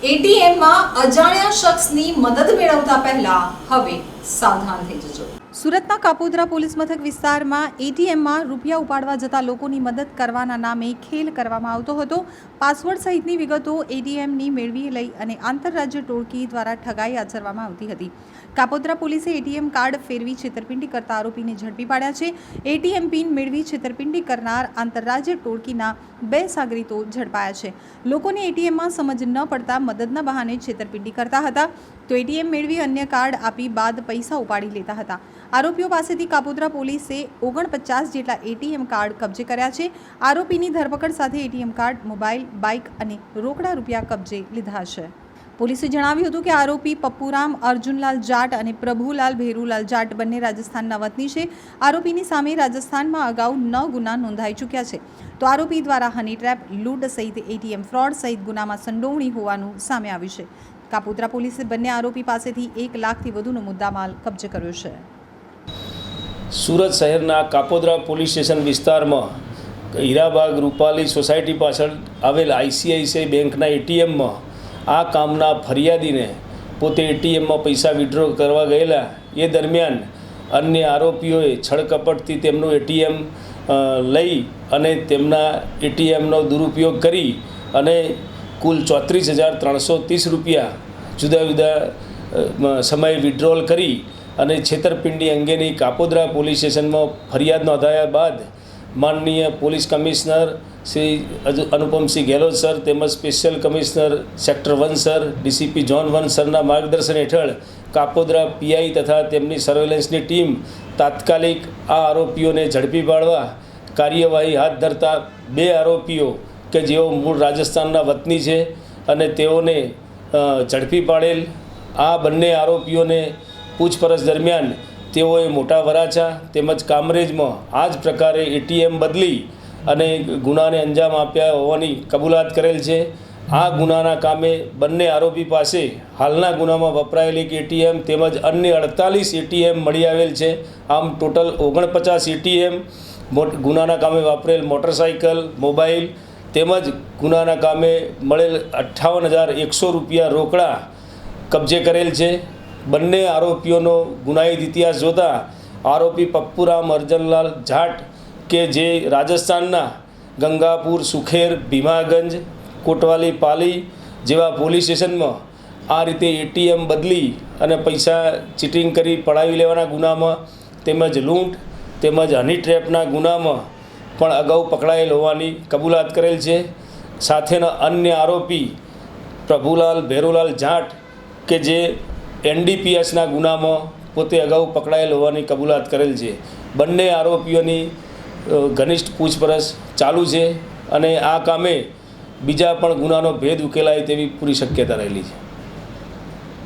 એટીએમમાં અજાણ્યા શખ્સની મદદ મેળવતા પહેલા હવે સાવધાન થઈ જજો। સુરતના કાપોદ્રા પોલીસ મથક વિસ્તારમાં એટીએમમાં રૂપિયા ઉપાડવા જતા લોકોની મદદ કરવાના નામે ખેલ કરવામાં આવતો હતો। પાસવર્ડ સહિતની વિગતો એટીએમની મેળવી લઈ અને આંતરરાજ્ય ટોળકી દ્વારા ઠગાઈ આચરવામાં આવતી હતી। કાપોદ્રા પોલીસે એટીએમ કાર્ડ ફેરવી છેતરપિંડી કરતા આરોપીને ઝડપી પાડ્યા છે। એટીએમ પિન મેળવી છેતરપિંડી કરનાર આંતરરાજ્ય ટોળકીના 2 સાગરીતો ઝડપાયા છે। લોકોને એટીએમમાં સમજ ન પડતા મદદના બહાને છેતરપિંડી કરતા હતા તો એટીએમ મેળવી અન્ય કાર્ડ આપી બાદ પૈસા ઉપાડી લેતા હતા। આરોપીઓ પાસેથી કાપોદ્રા પોલીસે 49 જેટલા એટીએમ કાર્ડ કબજે કર્યા છે। આરોપીની ધરપકડ સાથે એટીએમ કાર્ડ, મોબાઈલ, બાઇક અને રોકડા રૂપિયા કબજે લીધા છે। પોલીસે જણાવ્યું હતું કે આરોપી પપ્પુરામ અર્જુનલાલ જાટ અને પ્રભુલાલ ભેરુલાલ જાટ બંને રાજસ્થાનના વતની છે। આરોપીની સામે રાજસ્થાનમાં અગાઉ 9 ગુના નોંધાઈ ચૂક્યા છે તો આરોપી દ્વારા હની ટ્રેપ, લૂંટ સહિત એટીએમ ફ્રોડ સહિત ગુનામાં સંડોવણી હોવાનું સામે આવ્યું છે। કાપોદ્રા પોલીસે બંને આરોપી પાસેથી 1 લાખથી વધુનો મુદ્દામાલ કબજે કર્યો છે। સુરત શહેરના કાપોદ્રા પોલીસ સ્ટેશન વિસ્તારમાં હીરાબાગ રૂપાલી સોસાયટી પાછળ આવેલ આઈસીઆઈસીઆઈ બેંકના એટીએમમાં આ કામના ફરિયાદીને પોતે એટીએમમાં પૈસા વિડ્રો કરવા ગયેલા એ દરમિયાન અન્ય આરોપીઓએ છળકપટથી તેમનું એટીએમ લઈ અને તેમના એટીએમનો દુરુપયોગ કરી અને કુલ 34,330 રૂપિયા જુદા જુદા સમયે વિડ્રોલ કરી અને છેતરપિંડી અંગેની કાપોદ્રા પોલીસ સ્ટેશનમાં ફરિયાદ નોંધાયા બાદ માનનીય police commissioner Shri Anupamsinh Gehlot sir તેમજ special commissioner sector 1 sir, DCP zone 1 સરના માર્ગદર્શન હેઠળ કાપોદ્રા પીઆઈ તથા તેમની સર્વેલન્સની ટીમ તાત્કાલિક આ આરોપીઓને ઝડપી પાડવા કાર્યવાહી હાથ ધરતા 2 આરોપીઓ કે જેઓ મૂળ રાજસ્થાનના વતની છે અને તેઓને ઝડપી પાડેલ આ બંને આરોપીઓને પૂછપરછ દરમિયાન તેઓએ મોટા વરાછા તેમજ કામરેજમાં આ જ પ્રકારે એટીએમ બદલી અને ગુનાને અંજામ આપ્યા હોવાની કબૂલાત કરેલ છે। આ ગુનાના કામે બંને આરોપી પાસે હાલના ગુનામાં વપરાયેલી એટીએમ તેમજ અન્ય 48 એટીએમ મળી આવેલ છે। આમ ટોટલ 49 એટીએમ, ગુનાના કામે વાપરેલ મોટરસાઇકલ, મોબાઈલ તેમજ ગુનાના કામે મળેલ 58,100 રૂપિયા રોકડા કબજે કરેલ છે। બંને આરોપીઓનો ગુનાહિત ઇતિહાસ જોતા આરોપી પપ્પુરામ અર્જનલાલ જાટ કે જે રાજસ્થાનના ગંગાપુર, સુખેર, ભીમાગંજ, કોટવાલી, પાલી જેવા પોલીસ સ્ટેશનમાં આ રીતે એટીએમ બદલી અને પૈસા ચીટિંગ કરી પડાવી લેવાના ગુનામાં તેમજ લૂંટ તેમજ હની ટ્રેપના ગુનામાં પણ અગાઉ પકડાયેલ હોવાની કબૂલાત કરેલ છે। સાથેના અન્ય આરોપી પ્રભુલાલ ભેરુલાલ જાટ કે જે એનડીપીએસના ગુનામાં પોતે અગાઉ પકડાયેલ હોવાની કબૂલાત કરેલ છે। બંને આરોપીઓની ઘનિષ્ઠ પૂછપરછ ચાલુ છે અને આ કામે બીજા પણ ગુનાનો ભેદ ઉકેલાય તેવી પૂરી શક્યતા રહેલી છે।